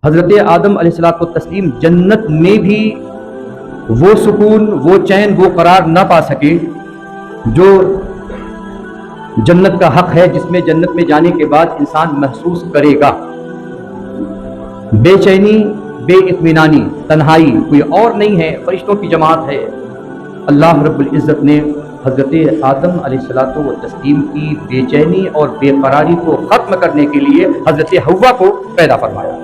حضرت آدم علیہ السلام جنت میں بھی وہ سکون، وہ چین، وہ قرار نہ پا سکے جو جنت کا حق ہے، جس میں جنت میں جانے کے بعد انسان محسوس کرے گا۔ بے چینی، بے اطمینانی، تنہائی کوئی اور نہیں ہے، فرشتوں کی جماعت ہے۔ اللہ رب العزت نے حضرت آدم علیہ السلام کی بے چینی اور بے قراری کو ختم کرنے کے لیے حضرت حوا کو پیدا فرمایا،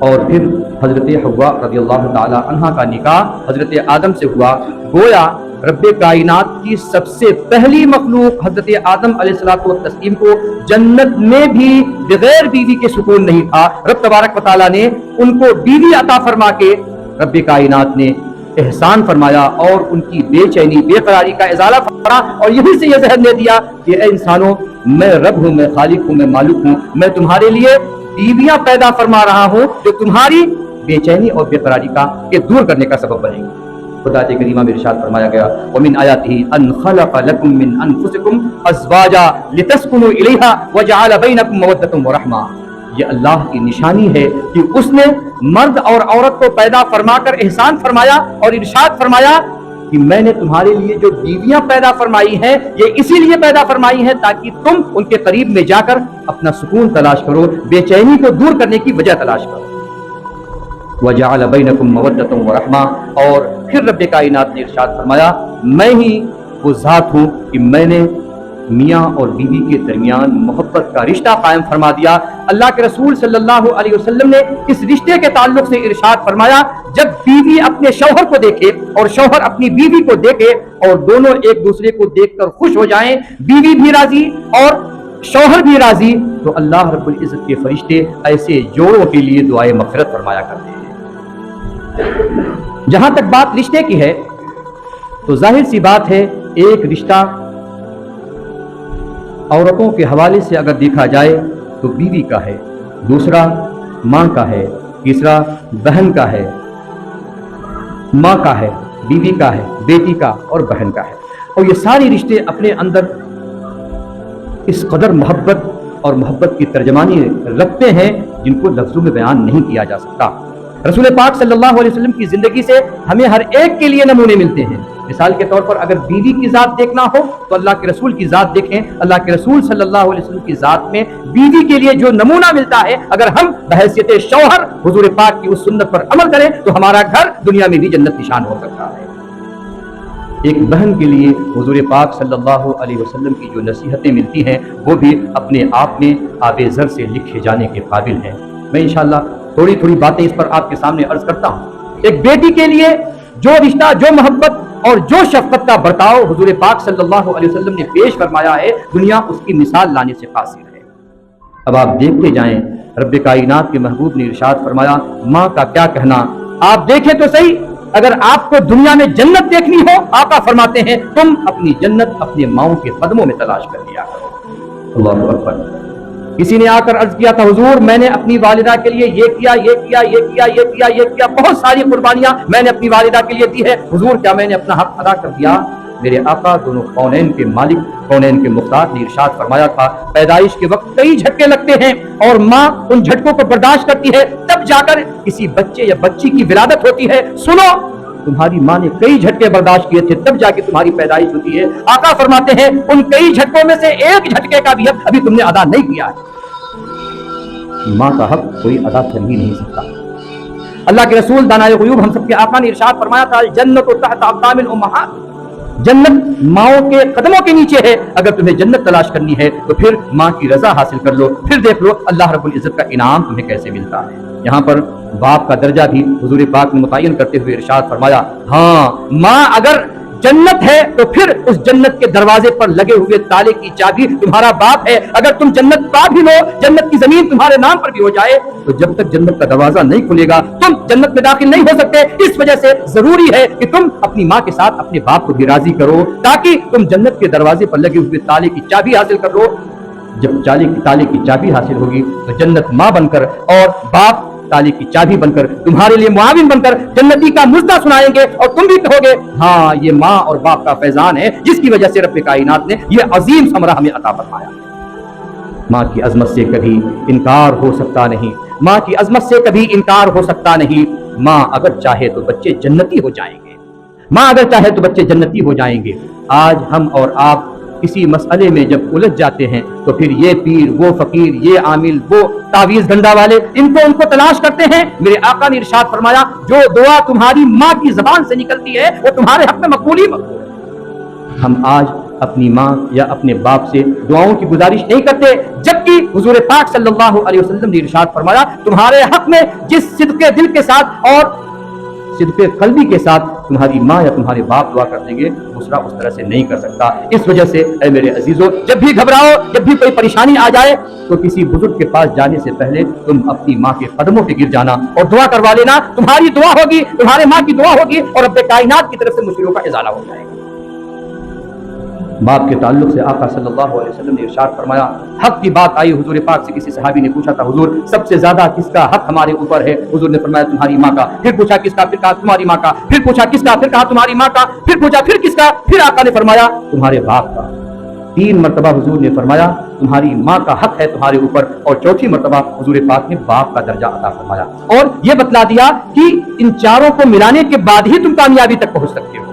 اور پھر حضرت حوا رضی اللہ تعالی عنہا کا نکاح حضرت آدم سے ہوا۔ گویا رب کائنات کی سب سے پہلی مخلوق حضرت آدم علیہ السلام کو جنت میں بھی بغیر بیوی کے سکون نہیں تھا۔ رب تبارک و تعالیٰ نے ان کو بیوی عطا فرما کے رب کائنات نے احسان فرمایا اور ان کی بے چینی، بے قراری کا ازالہ فرمایا، اور یہیں سے یہ ذہن دے دیا کہ اے انسانوں، میں رب ہوں، میں خالق ہوں، میں مالک ہوں، میں تمہارے لیے بیویاں پیدا فرما رہا ہوں جو تمہاری بے چینی اور بے قراری کا دور کرنے کا سبب بنے گی۔ خدا کریمہ میں ارشاد فرمایا گیا، وَمِنْ آيَاتِهِ أَنْ خَلَقَ لَكُم مِّنْ أَنفُسِكُمْ أَزْوَاجًا لِتَسْكُنُوا إِلَيْهَا وَجَعَلَ بَيْنَكُمْ مَوَدَّةً وَرَحْمَةً۔ یہ اللہ کی نشانی ہے کہ اس نے مرد اور عورت کو پیدا فرما کر احسان فرمایا اور ارشاد فرمایا کہ میں نے تمہارے لیے جو بیویاں پیدا فرمائی ہیں یہ اسی لیے پیدا فرمائی ہیں تاکہ تم ان کے قریب میں جا کر اپنا سکون تلاش کرو، بے چینی کو دور کرنے کی وجہ تلاش کرو۔ وَجَعَلَ بَيْنَكُمْ مَوَدَّةً وَرَحْمَةً، اور پھر رب کائنات نے ارشاد فرمایا میں ہی وہ ذات ہوں کہ میں نے میاں اور بیوی کے درمیان محبت کا رشتہ قائم فرما دیا۔ اللہ کے رسول صلی اللہ علیہ وسلم نے اس رشتے کے تعلق سے ارشاد فرمایا جب بیوی اپنے شوہر کو دیکھے اور شوہر اپنی بیوی کو دیکھے اور دونوں ایک دوسرے کو دیکھ کر خوش ہو جائیں، بیوی بھی راضی اور شوہر بھی راضی، تو اللہ رب العزت کے فرشتے ایسے جوڑوں کے لیے دعائے مغفرت فرمایا کرتے ہیں۔ جہاں تک بات رشتے کی ہے تو ظاہر سی بات ہے، ایک رشتہ عورتوں کے حوالے سے اگر دیکھا جائے تو بیوی کا ہے، دوسرا ماں کا ہے، تیسرا بہن کا ہے، ماں کا ہے، بیوی کا ہے، بیٹی کا اور بہن کا ہے، اور یہ ساری رشتے اپنے اندر اس قدر محبت اور محبت کی ترجمانی رکھتے ہیں جن کو لفظوں میں بیان نہیں کیا جا سکتا۔ رسول پاک صلی اللہ علیہ وسلم کی زندگی سے ہمیں ہر ایک کے لیے نمونے ملتے ہیں۔ مثال کے طور پر اگر بیوی کی ذات دیکھنا ہو تو اللہ کے رسول کی ذات دیکھیں، اللہ کے رسول صلی اللہ علیہ وسلم کی ذات میں بیوی کے لیے جو نمونہ ملتا ہے، اگر ہم بحیثیت شوہر حضور پاک کی اس سنت پر عمل کریں تو ہمارا گھر دنیا میں بھی جنت نشان ہو سکتا ہے۔ ایک بہن کے لیے حضور پاک صلی اللہ علیہ وسلم کی جو نصیحتیں ملتی ہیں وہ بھی اپنے آپ میں آب زر سے لکھے جانے کے قابل ہیں۔ میں انشاءاللہ تھوڑی باتیں اس پر آپ کے سامنے عرض کرتا ہوں۔ ایک بیٹی کے لیے جو رشتہ، جو محبت اور جو شفقت کا برتاؤ حضور پاک صلی اللہ علیہ وسلم نے پیش فرمایا ہے، دنیا اس کی مثال لانے سے قاصر ہے۔ اب آپ دیکھتے جائیں، رب کائنات کے محبوب نے ارشاد فرمایا، ماں کا کیا کہنا، آپ دیکھیں تو صحیح، اگر آپ کو دنیا میں جنت دیکھنی ہو، آقا فرماتے ہیں تم اپنی جنت اپنے ماؤں کے قدموں میں تلاش کر لیا کرو۔ اللہ اکبر۔ کسی نے آ کر عرض کیا تھا، حضور میں نے اپنی والدہ کے لیے یہ کیا، بہت ساری قربانیاں میں نے اپنی والدہ کے لیے دی ہے، حضور کیا میں نے اپنا حق ادا کر دیا؟ میرے آقا دونوں کونین کے مالک، کونین کے مختار نے ارشاد فرمایا تھا، پیدائش کے وقت کئی جھٹکے لگتے ہیں اور ماں ان جھٹکوں کو برداشت کرتی ہے، تب جا کر کسی بچے یا بچی کی ولادت ہوتی ہے۔ سنو، تمہاری ماں نے کئی جھٹکے برداشت کیے تھے، تب جا کے تمہاری پیدائش ہوتی ہے۔ آقا فرماتے ہیں ان کئی جھٹکوں میں سے ایک جھٹکے کا بھی حق ابھی تم نے ادا نہیں کیا ہے۔ ماں کا حق کوئی ادا کر ہی نہیں سکتا۔ اللہ کے رسول دانائے غیوب ہم سب کے آقا نے ارشاد فرمایا تھا، الجنت تحت اقدام الامہات، جنت ماؤں کے قدموں کے نیچے ہے۔ اگر تمہیں جنت تلاش کرنی ہے تو پھر ماں کی رضا حاصل کر لو، پھر دیکھ لو اللہ رب العزت کا انعام تمہیں کیسے ملتا ہے۔ یہاں پر باپ کا درجہ بھی حضور پاک نے متعین کرتے ہوئے ارشاد فرمایا، ہاں ماں اگر جنت ہے تو پھر اس جنت کے دروازے پر لگے ہوئے تالے کی چابی تمہارا باپ ہے۔ اگر تم جنت پا بھی لو، جنت کی زمین تمہارے نام پر بھی ہو جائے، تو جب تک جنت کا دروازہ نہیں کھلے گا تم جنت میں داخل نہیں ہو سکتے۔ اس وجہ سے ضروری ہے کہ تم اپنی ماں کے ساتھ اپنے باپ کو بھی راضی کرو تاکہ تم جنت کے دروازے پر لگے ہوئے تالے کی چابی حاصل کر لو۔ جب تالے کی چابی حاصل ہوگی تو جنت ماں بن کر اور باپ تالے کی چابی بن کر تمہارے لیے معاون بن کر جنتی کا مزدہ سنائیں گے، اور تم بھی کہو گے ہاں یہ ماں اور باپ کا فیضان ہے جس کی وجہ سے رب کائنات نے یہ عظیم ثمرہ ہمیں عطا فرمایا۔ ماں کی عظمت سے کبھی انکار ہو سکتا نہیں، माँ की अजमत से कभी इनकार हो सकता नहीं। माँ अगर चाहे तो बच्चे जन्नती हो जाएंगे, माँ अगर चाहे तो बच्चे जन्नती हो जाएंगे। आज हम और आप किसी मसले में जब उलझ जाते हैं तो फिर ये पीर, वो फकीर, ये आमिल, वो तावीज गंदा वाले, उनको तलाश करते हैं। मेरे आका ने इरशाद फरमाया, जो दुआ तुम्हारी माँ की जबान से निकलती है वो तुम्हारे हक में मकबूल ही मकबूल है। हम आज अपनी माँ या अपने बाप से दुआओं की गुजारिश नहीं करते, जबकि हुजूर पाक सल्लल्लाहु अलैहि वसल्लम ने इरशाद फरमाया, तुम्हारे हक में जिस सिद्के दिल के साथ और सिद्के कल्बी के साथ तुम्हारी माँ या तुम्हारे बाप दुआ कर देंगे, दूसरा उस तरह से नहीं कर सकता। इस वजह से ऐ मेरे अजीजों, जब भी घबराओ, जब भी कोई परेशानी आ जाए तो किसी बुजुर्ग के पास जाने से पहले तुम अपनी माँ के कदमों पे गिर जाना और दुआ करवा लेना। तुम्हारी दुआ होगी, तुम्हारे माँ की दुआ होगी और रब्बे कायनात की तरफ से मुश्किलों का इजाला हो जाएगा। बाप के ताल्लुक से आका सल्लल्लाहु अलैहि वसल्लम ने इरशाद फरमाया, हक की बात आई, हुजूर पाक से किसी सहाबी ने पूछा था, हुजूर सबसे ज्यादा किसका हक हमारे ऊपर है? हुजूर ने फरमाया तुम्हारी माँ का। फिर पूछा किसका? फिर कहा तुम्हारी माँ का। फिर पूछा किसका? फिर कहा तुम्हारी माँ का। फिर पूछा फिर किसका? फिर आका ने फरमाया तुम्हारे बाप का। 3 मरतबा हुजूर ने फरमाया तुम्हारी माँ का हक है तुम्हारे ऊपर, और चौथी मरतबा हुजूर पाक ने बाप का दर्जा अता फरमाया और यह बतला दिया कि इन चारों को मिलाने के बाद ही तुम कामयाबी तक पहुंच सकते हो।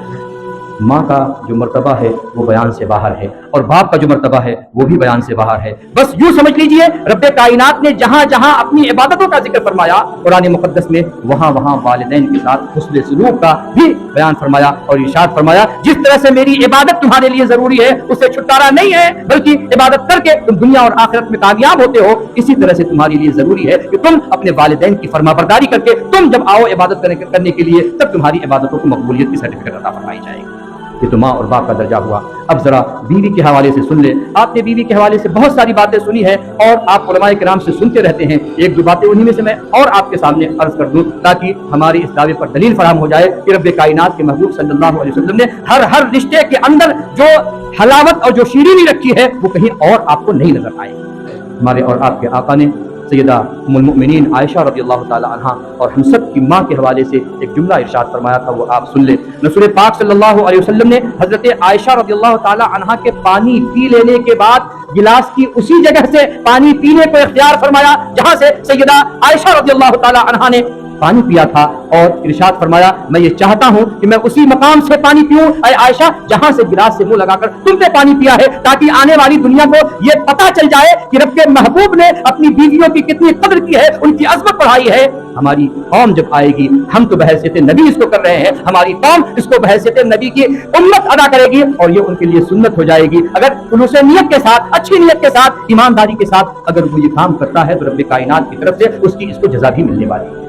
माँ का जो मर्तबा है वो बयान से बाहर है और बाप का जो मर्तबा है वो भी बयान से बाहर है। बस यूं समझ लीजिए, रब्बे कायनात ने जहां जहां अपनी इबादतों का जिक्र फरमाया कुरान मुकद्दस में, वहां वहां वालिदैन के साथ हुस्न सलूक का भी बयान फरमाया और इरशाद फरमाया, जिस तरह से मेरी इबादत तुम्हारे लिए जरूरी है उससे छुटकारा नहीं है, बल्कि इबादत करके तुम दुनिया और आखिरत में कामयाब होते हो, इसी तरह से तुम्हारे लिए जरूरी है कि तुम अपने वालिदैन की फरमाबरदारी करके तुम जब आओ इबादत करने के लिए, तब तुम्हारी इबादतों को मकबूलियत की सर्टिफिकेट अता फरमाई जाएगी। ये तो माँ और बाप का दर्जा हुआ। अब जरा बीवी के हवाले से सुन ले। आपने बीवी के हवाले से बहुत सारी बातें सुनी है और आप उलमाए किराम से सुनते रहते हैं। एक दो बातें उन्हीं में से मैं और आपके सामने अर्ज कर दूं ताकि हमारी इस दावे पर दलील फराहम हो जाए कि रब्बे कायनात के महबूब सल्लल्लाहु अलैहि वसल्लम ने हर रिश्ते के अंदर जो हलावत और जो शीरीनी रखी है वो कहीं और आपको नहीं नजर आएगी। हमारे और आपके आका ने सैयदा उम्मुल मोमिनीन आयशा रज़ियल्लाहु ताला अन्हा और हम सब की माँ के हवाले से एक जुमला इरशाद फरमाया था, वो आप सुन ले। रसूल पाक सल्लल्लाहु अलैहि वसल्लम ने हजरत आयशा रज़ियल्लाहु ताला अन्हा के पानी पी लेने के बाद गिलास की उसी जगह से पानी पीने को इख्तियार फरमाया जहां से सैयदा आयशा रज़ियल्लाहु ताला अन्हा ने पानी पिया था और इरशाद फरमाया, मैं ये चाहता हूं कि मैं उसी मकाम से पानी पीऊं ऐ आयशा जहां से गिलास से मुंह लगाकर तुमने पानी पिया है, ताकि आने वाली दुनिया को ये पता चल जाए कि रब के महबूब ने अपनी बीवियों की कितनी कदर की है, उनकी अजमत बढ़ाई है। हमारी कौम जब आएगी, हम तो बहैसियत नबी इसको कर रहे हैं, हमारी कौम इसको बहैसियत नबी की उम्मत अदा करेगी और ये उनके लिए सुन्नत हो जाएगी। अगर खुलूस नियत के साथ, अच्छी नियत के साथ, ईमानदारी के साथ अगर वो ये काम करता है तो रब कायनात की तरफ से उसकी इसको जज़ा भी मिलने वाली है।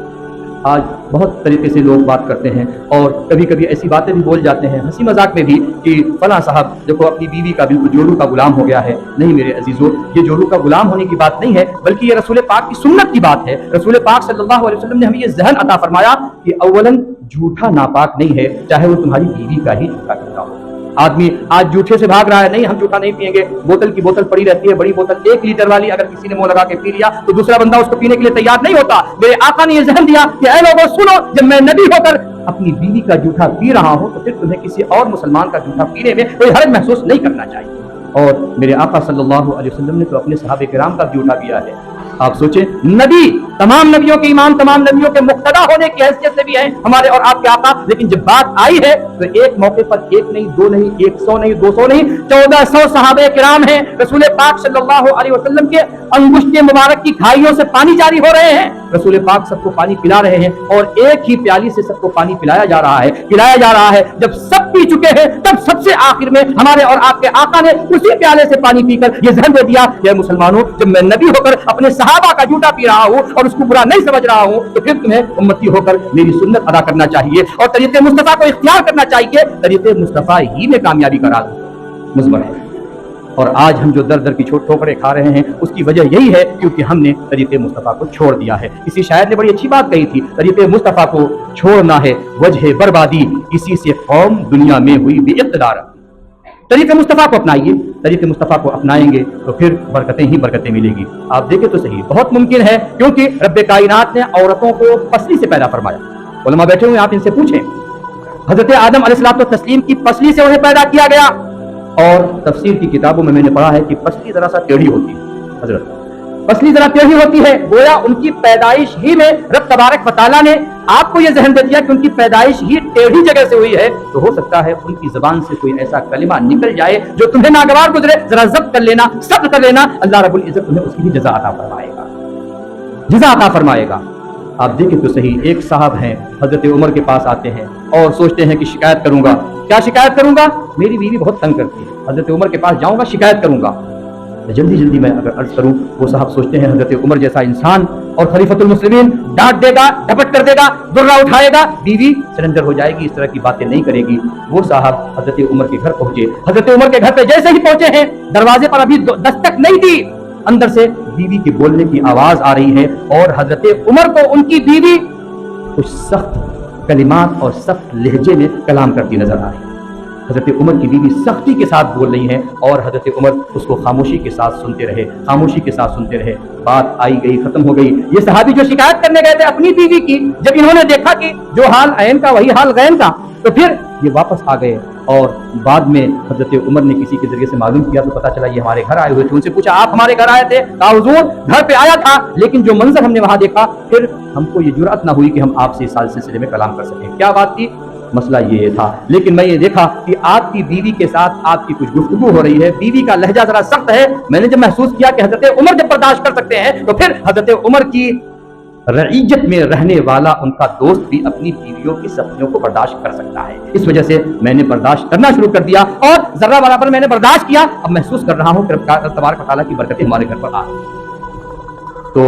आज बहुत तरीके से लोग बात करते हैं और कभी कभी ऐसी बातें भी बोल जाते हैं हंसी मजाक में भी कि फला साहब देखो अपनी बीवी का बिल्कुल जोरू का गुलाम हो गया है। नहीं मेरे अजीजों, ये जोरू का गुलाम होने की बात नहीं है, बल्कि ये रसूल पाक की सुन्नत की बात है। रसूल पाक सल्लल्लाहु अलैहि वसल्लम ने हमें ये ज़हन अता फरमाया कि अव्वलन झूठा नापाक नहीं है, चाहे वो तुम्हारी बीवी का ही झूठा क्यों ना हो। आदमी आज झूठे से भाग रहा है, नहीं हम झूठा नहीं पिएंगे, बोतल की बोतल पड़ी रहती है, बड़ी बोतल 1 लीटर वाली, अगर किसी ने मुंह लगा के पी लिया तो दूसरा बंदा उसको पीने के लिए तैयार नहीं होता। मेरे आका ने ये ज़हन दिया कि ऐ लोगों सुनो, जब मैं नबी होकर अपनी बीवी का जूठा पी रहा हूं तो फिर तुम्हें किसी और मुसलमान का जूठा पीने में कोई हर्ज महसूस नहीं करना चाहिए। और मेरे आका सल्लल्लाहु अलैहि वसल्लम ने तो अपने सहाबे किराम का जूठा पिया है। आप सोचें, नबी तमाम नबियों के इमाम, तमाम नबियों के मुक्तदा होने की हैसियत से भी हैं हमारे और आपके आका, लेकिन जब बात आई है तो एक मौके पर 1 नहीं, 2 नहीं, 100 नहीं, 200 नहीं, 1400 सहाबे किराम हैं। रसूल पाक सल्लल्लाहु अलैहि वसल्लम के अंगुष्ठे मुबारक की खाइयों से पानी जारी हो रहे हैं। रसूल पाक सबको पानी पिला रहे हैं और एक ही प्याली से सबको पानी पिलाया जा रहा है। जब सब पी चुके हैं तब सबसे आखिर में हमारे और आपके आका ने उसी प्याले से पानी पीकर ये ज़हन दे दिया कि मुसलमानों, जब मैं नबी होकर अपने सहाबा का जूठा पी रहा हूं और उसको बुरा नहीं समझ रहा हूं तो फिर तुम्हें उम्मती होकर मेरी सुन्नत अदा करना चाहिए और तरीक़े मुस्तफा को इख्तियार करना चाहिए। तरीक़े मुस्तफा ही में कामयाबी का राज मुज़मर है। और आज हम जो दर दर की ठोकरें खा रहे हैं उसकी वजह यही है क्योंकि हमने तरीक़े मुस्तफा को छोड़ दिया है। किसी शायर ने बड़ी अच्छी बात कही थी, तरीक़े मुस्तफा को छोड़ना है वजह बर्बादी, इसी से कौम दुनिया में हुई बेइक़्तिदार। तरीक़े मुस्तफ़ा को अपनाइए, तरीक़े मुस्तफ़ा को अपनाएंगे तो फिर बरकतें ही बरकतें मिलेगी। आप देखें तो सही, बहुत मुमकिन है क्योंकि रब्बे कायनात ने औरतों को पसली से पैदा फरमाया। उलमा बैठे हुए, आप इनसे पूछें, हज़रत आदम अलैहिस्सलातु व तस्लीम की पसली से उन्हें पैदा किया गया और तफसीर की किताबों में मैंने पढ़ा है कि पसली जरा सा टेढ़ी होती है हजरत, पसली जरा टेढ़ी होती है, गोया उनकी पैदाइश ही में रब तबारक व तआला ने आपको यह जहन दे दिया कि उनकी पैदाइश ही टेढ़ी जगह से हुई है, तो हो सकता है उनकी जबान से कोई ऐसा कलिमा निकल जाए जो तुम्हें नागवार गुजरे, जरा जब्त कर लेना, सब्र कर लेना, अल्लाह रब्बुल इज्जत तुम्हें उसकी भी जज़ा अता फरमाएगा, जज़ा अता फरमाएगा। आप देखें तो सही, एक साहब हैं हजरत उमर के पास आते हैं और सोचते हैं कि शिकायत करूंगा। क्या शिकायत करूंगा? मेरी बीवी बहुत तंग करती है, हजरत उमर के पास जाऊंगा, शिकायत करूंगा। जल्दी जल्दी मैं अगर अर्ज करूं, वो साहब सोचते हैं हजरत उमर जैसा इंसान और खलीफतुल मुस्लिमीन डांट देगा, झपट कर देगा, दुर्रा उठाएगा, बीवी सरेंडर हो जाएगी, इस तरह की बातें नहीं करेगी। वो साहब हजरत उमर के घर पहुंचे। हजरत उमर के घर पे जैसे ही पहुंचे हैं, दरवाजे पर अभी दस्तक नहीं दी, अंदर से बीवी के बोलने की आवाज आ रही है और हजरत उमर को उनकी बीवी कुछ सख्त कलिमात और सख्त लहजे में कलाम करती नजर आ रही है। हजरत उमर की बीवी सख्ती के साथ बोल रही हैं और हजरत उमर उसको खामोशी के साथ सुनते रहे, खामोशी के साथ सुनते रहे। बात आई गई, खत्म हो गई। ये सहाबी जो शिकायत करने गए थे अपनी बीवी की, जब इन्होंने देखा कि जो हाल ऐन का वही हाल गैन का, तो फिर ये वापस आ गए और बाद में हजरत उमर ने किसी के जरिए से मालूम किया तो पता चला ये हमारे घर आए हुए थे। उनसे पूछा, आप हमारे घर आए थे? कहा, हुजूर घर पे आया था, लेकिन जो मंजर हमने वहां देखा, फिर हमको ये जुर्अत ना हुई कि हम आपसे इस सिलसिले में कलाम कर सकें। क्या बात थी? मसला ये था, लेकिन मैं ये देखा कि आपकी बीवी के साथ आपकी कुछ गुफ्तगू हो रही है, बीवी का लहजा जरा सख्त है। मैंने जब महसूस किया कि हजरत उमर जब बर्दाश्त कर सकते हैं, तो फिर हजरत उमर की रईयत में रहने वाला उनका दोस्त भी अपनी बीवियों की सख्तियों को बर्दाश्त कर सकता है। इस वजह से मैंने बर्दाश्त करना शुरू कर दिया और जर्रा बराबर मैंने बर्दाश्त किया। अब महसूस कर रहा हूं कि तबारक व तआला की बरकतें हमारे घर पर आ रही हैं। तो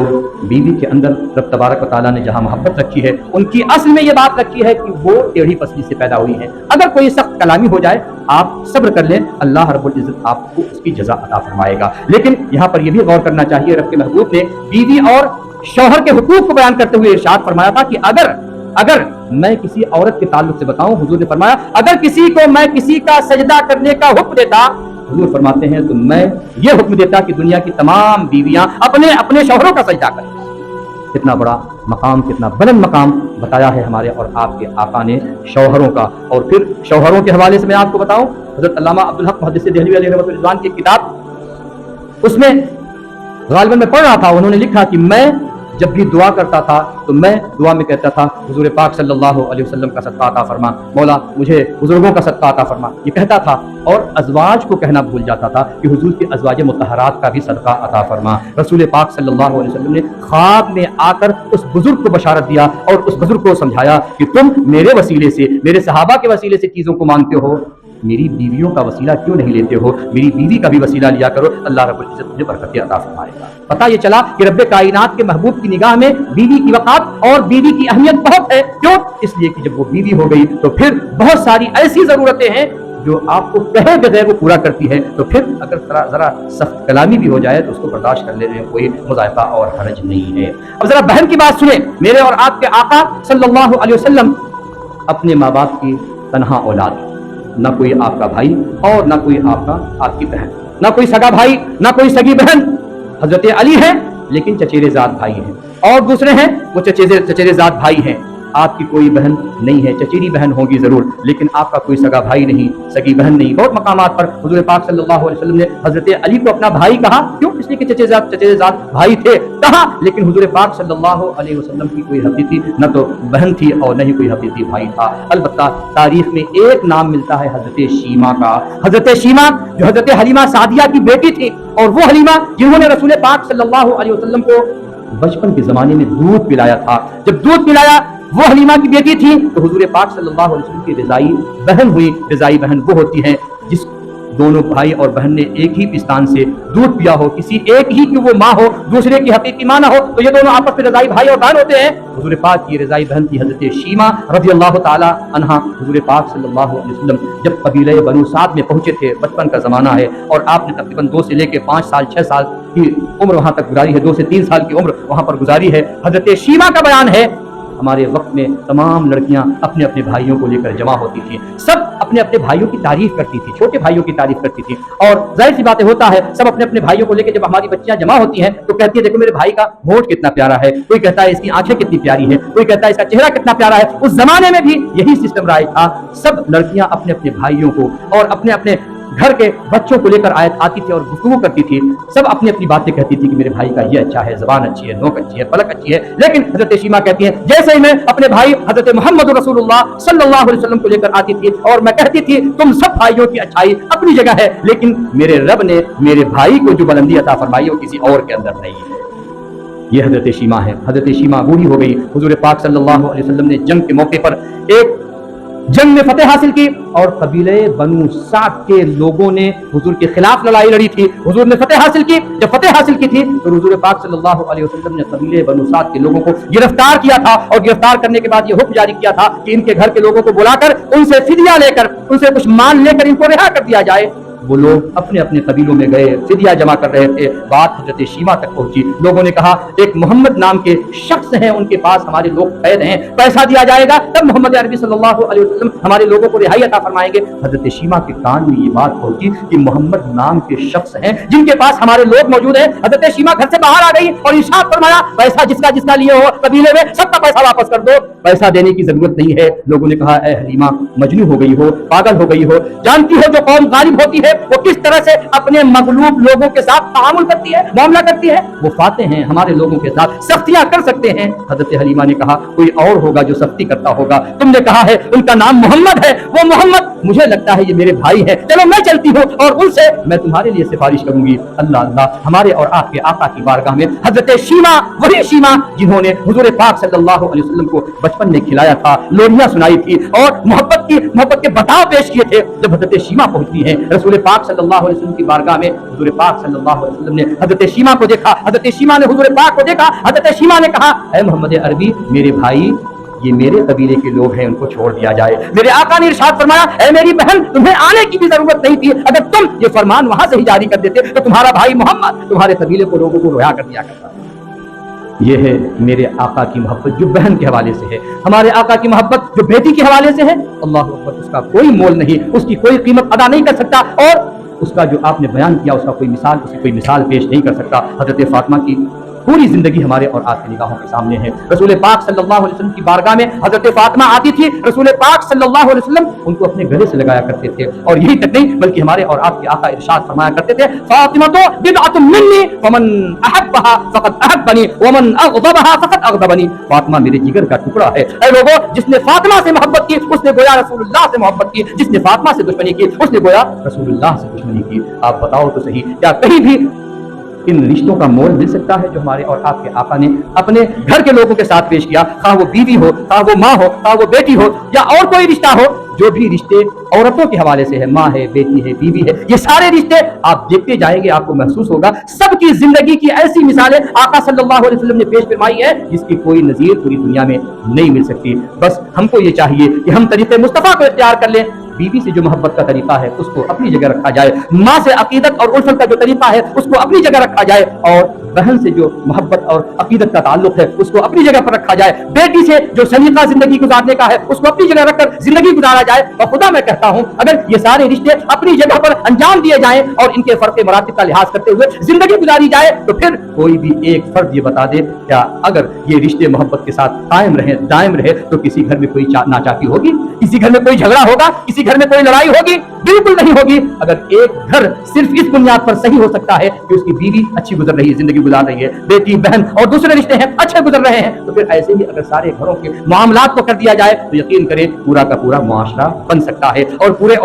बीवी के अंदर रब तबारक व तआला ने जहां मोहब्बत रखी है, उनकी असल में ये बात रखी है कि वो टेढ़ी पसली से पैदा हुई है। अगर कोई सख्त कलामी हो जाए, आप सब्र कर लें, अल्लाह रब्बुल इज्जत आपको उसकी जज़ा अता फरमाएगा। लेकिन यहाँ पर यह भी गौर करना चाहिए, रब के महबूब ने बीवी और शौहर के हुकूक को बयान करते हुए इरशाद फरमाया था कि अगर मैं किसी औरत के ताल्लुक से बताऊं, हुजूर ने फरमाया, अगर किसी को मैं किसी का सजदा करने का हुक्म देता, हुजूर फरमाते हैं, तो मैं ये हुक्म देता कि दुनिया की तमाम बीवियां अपने अपने शौहरों का सजदा करें। कितना बड़ा मकाम, कितना बुलंद मकाम बताया है हमारे और आपके आका ने शौहरों का। और फिर शौहरों के हवाले से मैं आपको बताऊं, हजरत अल्लामा अब्दुल हक मुहद्दिस देहलवी अलैहि रहमतुल्लाह की किताब, उसमें गालिबन में पढ़ रहा था, उन्होंने लिखा कि मैं जब भी दुआ करता था तो मैं दुआ में कहता था, हुजूर पाक सल्लल्लाहु अलैहि वसल्लम का सदका अता फरमा, मौला मुझे बुजुर्गों का सदका अता फरमा, ये कहता था। और अज़वाज को कहना भूल जाता था कि हुजूर के अज़वाज मुतहरात का भी सदका अता फरमा। रसूल पाक सल्लल्लाहु अलैहि वसल्लम ने ख्वाब में आकर उस बुजुर्ग को बशारत दिया और उस बुजुर्ग को समझाया कि तुम मेरे वसीले से, मेरे सहाबा के वसीले से चीज़ों को मांगते हो, मेरी बीवियों का वसीला क्यों नहीं लेते हो? मेरी बीवी का भी वसीला लिया करो, अल्लाह रब्बुल इज्जत मुझे बरकतें अता फरमाएगा। पता ये चला कि रब्बे कायनात के महबूब की निगाह में बीवी की वक़ात और बीवी की अहमियत बहुत है। क्यों? इसलिए कि जब वो बीवी हो गई तो फिर बहुत सारी ऐसी ज़रूरतें हैं जो आपको कहे बगैर वो पूरा करती है। तो फिर अगर जरा सख्त कलामी भी हो जाए तो उसको बर्दाश्त कर लेने में कोई मुज़ायफ़ा और हरज नहीं है। अब जरा बहन की बात सुने। मेरे और आपके आका सल्लल्लाहु अलैहि वसल्लम अपने माँ बाप की तन्हा औलाद, ना कोई आपका भाई और ना कोई आपकी बहन, ना कोई सगा भाई ना कोई सगी बहन। हजरत अली है लेकिन चचेरे जात भाई हैं, और दूसरे हैं वो चचेरे जात भाई हैं। आपकी कोई बहन नहीं है, चचेरी बहन होगी जरूर, लेकिन आपका कोई सगा भाई नहीं, सगी बहन नहीं। बहुत मकामात पर हुजूर पाक सल्लल्लाहु अलैहि वसल्लम ने हजरत अली को अपना भाई कहा। क्यों? इसलिए कि चचेरे जात भाई थे, कहा। लेकिन हुजूर पाक सल्लल्लाहु अलैहि वसल्लम की कोई हकीकी न तो बहन थी और न ही कोई हकीकी भाई था। अलबत्ता तारीख में एक नाम मिलता है हजरत शीमा का। हजरत शीमा जो हजरत हलीमा सादिया की बेटी थी, और वो हलीमा जिन्होंने रसूल पाक सल्लल्लाहु अलैहि वसल्लम को बचपन के जमाने में दूध पिलाया था। जब दूध पिलाया वो हलीमा की बेटी थी, तो हुजूर पाक सल्लल्लाहु अलैहि वसल्लम की रिज़ाई बहन हुई। रिज़ाई बहन वो होती है जिस दोनों भाई और बहन ने एक ही पिस्तान से दूध पिया हो, किसी एक ही की वो माँ हो, दूसरे की हकीकी माँ ना हो, तो ये दोनों आपस में रज़ाई भाई और बहन होते हैं। हुजूर पाक की रज़ाई बहन थी हजरत शीमा रज़ियल्लाहु ताला अन्हा। हुजूर पाक सल्लल्लाहु अलैहि वसल्लम जब कबीले बनु साद में पहुंचे थे, बचपन का ज़माना है, और आपने तकरीबन 2 से लेकर 5 साल 6 साल की उम्र वहाँ तक गुजारी है, 2 से 3 साल की उम्र वहाँ पर गुजारी है। हजरत शीमा का बयान है, हमारे वक्त में तमाम लड़कियां अपने अपने भाइयों को लेकर जमा होती थी, सब अपने अपने भाइयों की तारीफ करती थी, छोटे भाइयों की तारीफ करती थी। और जाहिर सी बातें होता है, सब अपने अपने भाइयों को लेकर जब हमारी बच्चियां जमा होती हैं तो कहती है, देखो मेरे भाई का होंठ कितना प्यारा है, कोई कहता है इसकी आंखें कितनी प्यारी है, कोई कहता है इसका चेहरा कितना प्यारा है। उस जमाने में भी यही सिस्टम राइज था, सब लड़कियां अपने अपने भाइयों को और अपने अपने घर के बच्चों को लेकर आती थी और गुफ्तगू करती थी। सब अपनी अपनी बातें कहती थी कि मेरे भाई का ये अच्छा है, ज़बान अच्छी है, नोक अच्छी है, पलक अच्छी है। लेकिन हजरत शीमा कहती है जैसे ही मैं अपने भाई हजरत मोहम्मद रसूलुल्लाह सल्लल्लाहु अलैहि वसल्लम को लेकर आती थी और मैं कहती थी तुम सब भाइयों की अच्छाई अपनी जगह है, लेकिन मेरे रब ने मेरे भाई को जो बुलंदी अता फरमाई वो किसी और के अंदर नहीं है। ये हजरत शीमा है। हजरत शीमा बूढ़ी हो गई। हुजूर पाक सल्लल्लाहु अलैहि वसल्लम ने जंग के मौके पर एक जंग में फतेह हासिल की और कबीले बनु साद के लोगों ने हुजूर के खिलाफ लड़ाई लड़ी थी। हुजूर ने फतेह हासिल की। जब फतेह हासिल की थी तो हुजूर पाक सल्लल्लाहु अलैहि वसल्लम ने कबीले बनु साद के लोगों को गिरफ्तार किया था और गिरफ्तार करने के बाद ये हुक्म जारी किया था कि इनके घर के लोगों को बुलाकर उनसे फिदिया लेकर, उनसे कुछ माल लेकर इनको रिहा कर दिया जाए। वो लोग अपने अपने कबीलों में गए, फिदिया जमा कर रहे थे। बात हजरत शीमा तक पहुंची। लोगों ने कहा एक मोहम्मद नाम के शख्स हैं, उनके पास हमारे लोग कैद हैं, पैसा दिया जाएगा तब मोहम्मद अरबी सल्लल्लाहु अलैहि वसल्लम हमारे लोगों को रिहाई अता फरमाएंगे। हजरत शीमा के कान में ये बात पहुंची कि मोहम्मद नाम के शख्स हैं जिनके पास हमारे लोग मौजूद हैं। हजरत शीमा घर से बाहर आ गई और इरशाद फरमाया पैसा जिसका जिसका लिए हो कबीले में सबका पैसा वापस कर दो, पैसा देने की जरूरत नहीं है। लोगों ने कहा ए हलीमा मजनू हो गई हो, पागल हो गई हो, जानती हो जो कौम गालिब होती है वो किस तरह से अपने मगलूब लोगों के साथ तामुल करती है, मामला करती है। वो फाते हैं, हमारे लोगों के साथ सख्तियां कर सकते हैं। हजरत हलीमा ने कहा कोई और होगा जो सख्ती करता होगा, तुमने कहा है उनका नाम मोहम्मद है, वो मोहम्मद मुझे लगता है ये मेरे भाई है, चलो मैं चलती हूँ और उनसे मैं तुम्हारे लिए सिफारिश करूंगी। अल्लाह अल्लाह, हमारे और आपके आका की बारगाह में हजरत शीमा, वही शीमा जिन्होंने हुजूर पाक सल्लल्लाहु अलैहि वसल्लम को बचपन में खिलाया था, लोरियां सुनाई थी और मोहब्बत के बताव पेश किए थे। जब हजरत शीमा पहुंचती हैं रसूल पाक सल्लल्लाहु अलैहि वसल्लम की बारगाह में, हुजूर पाक सल्लल्लाहु अलैहि वसल्लम ने हजरत शीमा को देखा, हजरत शीमा ने हुजूर पाक को देखा। हजरत शीमा ने कहा ऐ मोहम्मद अरबी, मेरे भाई ये मेरे कबीले के लोग हैं, उनको छोड़ दिया जाए। मेरे आका ने इरशाद फरमाया ऐ मेरी बहन, तुम्हें आने की भी जरूरत नहीं थी, अगर तुम ये फरमान वहां से ही जारी कर देते तो तुम्हारा भाई मोहम्मद तुम्हारे कबीले को लोगों को रोया कर दिया करता। ये है मेरे आका की मोहब्बत जो बहन के हवाले से है, हमारे आका की मोहब्बत जो बेटी के हवाले से है। अल्लाह अकबर, उसका कोई मोल नहीं, उसकी कोई कीमत अदा नहीं कर सकता और उसका जो आपने बयान किया उसका कोई मिसाल, उसकी कोई मिसाल पेश नहीं कर सकता। हजरत फातिमा की पूरी जिंदगी हमारे और आपकी निगाहों के सामने है। रसूल पाक सल्लल्लाहु अलैहि वसल्लम की बारगाह में हजरत फातिमा आती थी, रसूल पाक सल्लल्लाहु अलैहि वसल्लम उनको अपने गले से लगाया करते थे और यही तक नहीं बल्कि हमारे और आपके आका इरशाद फरमाया करते थे फातिमा तो बिदअतुम मिन्नी फमन अहब्बहा फकद अहब्बनी वमन अग़ज़बहा फकद अग़ज़बनी। फातिमा मेरे जिगर का टुकड़ा है। ऐ लोगों, जिसने फातिमा से मोहब्बत की उसने गोया रसूलुल्लाह से मोहब्बत की, जिसने फातिमा से दुश्मनी की उसने गोया रसूलुल्लाह से दुश्मनी की। आप बताओ तो सही, क्या कहीं भी इन रिश्तों का मोल मिल सकता है जो हमारे और आपके आका ने अपने घर के लोगों के साथ पेश किया? खा वो बीवी हो, खा वो माँ हो, खा वो बेटी हो या और कोई रिश्ता हो, जो भी रिश्ते औरतों के हवाले से है, माँ है, बेटी है, बीवी है, ये सारे रिश्ते आप देखते जाएंगे, आपको महसूस होगा सबकी जिंदगी की ऐसी मिसालें आका सल्लल्लाहु अलैहि वसल्लम ने पेश फरमाई है जिसकी कोई नजीर पूरी दुनिया में नहीं मिल सकती। बस हमको ये चाहिए कि हम तरीके मुस्तफा को इख्तियार कर लें। बीवी से जो मोहब्बत का तरीका है उसको अपनी जगह रखा जाए, माँ से अकीदत और उल्फत का जो तरीका है उसको अपनी जगह रखा जाए और बहन से जो मोहब्बत और अकीदत का ताल्लुक है उसको अपनी जगह पर रखा जाए। बेटी से जो सलीका जिंदगी गुजारने का है उसको अपनी जगह रखकर जिंदगी गुजारा जाए। और खुदा मैं कहता हूँ अगर ये सारे रिश्ते अपनी जगह पर अंजाम दिए जाएं और इनके फर्क मरातिब का लिहाज करते हुए जिंदगी गुजारी जाए तो फिर कोई भी एक फर्द ये बता दे क्या अगर ये रिश्ते मोहब्बत के साथ कायम रहे, दायम रहे तो किसी घर में कोई नाचाकी होगी, किसी घर में कोई झगड़ा होगा, किसी घर में कोई लड़ाई होगी? बिल्कुल नहीं होगी। अगर एक घर सिर्फ इस बुनियाद पर सही हो सकता है कि उसकी बीवी अच्छी गुजर रही है, जिंदगी गुजार रही है, बेटी बहन और दूसरे रिश्ते हैं अच्छे गुजर रहे हैं, तो फिर ऐसे ही अगर सारे घरों के मामलात को कर दिया जाए तो यकीन करें पूरा का पूरा मुआशरा बन सकता है और पूरे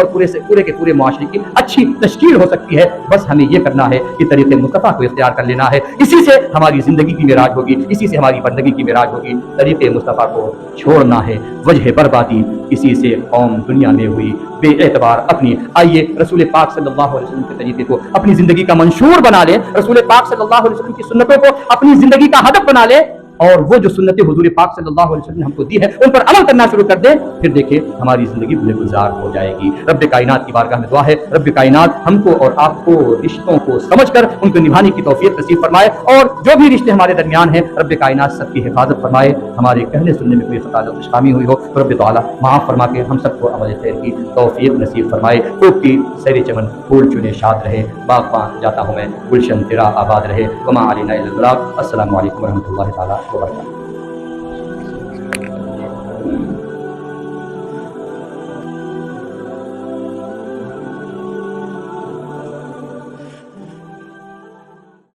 के पूरे मुआशरे की अच्छी तश्कील हो सकती है। बस हमें यह करना है कि तरीके मुस्तफा को इख्तियार कर लेना है, इसी से हमारी जिंदगी की मिराज होगी, इसी से हमारी बंदगी की मिराज होगी। तरीके मुस्तफा को छोड़ना है वजह बर्बादी, इसी से कौम दुनिया में हुई बेएतबार अपनी। आइए रसूल पाक सल्लल्लाहु अलैहि वसल्लम के तरीके को अपनी जिंदगी का मंशूर बना लें, रसूल पाक सल्लल्लाहु अलैहि वसल्लम की सुन्नतों को अपनी जिंदगी का हदफ बना लें और वो जो सुन्नतें हुजूर पाक सल्लल्लाहु अलैहि वसल्लम ने हमको दी है उन पर अमल करना शुरू कर दें, फिर देखिए हमारी जिंदगी गुलजार हो जाएगी। रब्बे कायनात की बारगाह में दुआ है रब्बे कायनात हमको और आपको रिश्तों को समझकर उनको निभाने की तौफीक नसीब फरमाए और जो भी रिश्ते हमारे दरमियान हैं रब्बे कायनात सबकी हिफाजत फरमाए। हमारे कहने सुनने में कोई खता शामी हुई हो तो रब्बे तआला माफ फरमा के हम सबको अमल खैर की तौफीक नसीब फरमाए। खूब की सैर चमन फूल चुने शाद रहे, बागबां जाता हूँ मैं, गुलशन तेरा आबाद रहे। वमा अलैना इल्लल बलाग। अस्सलामु अलैकुम व रहमतुल्लाहि तआला व बरकातहू।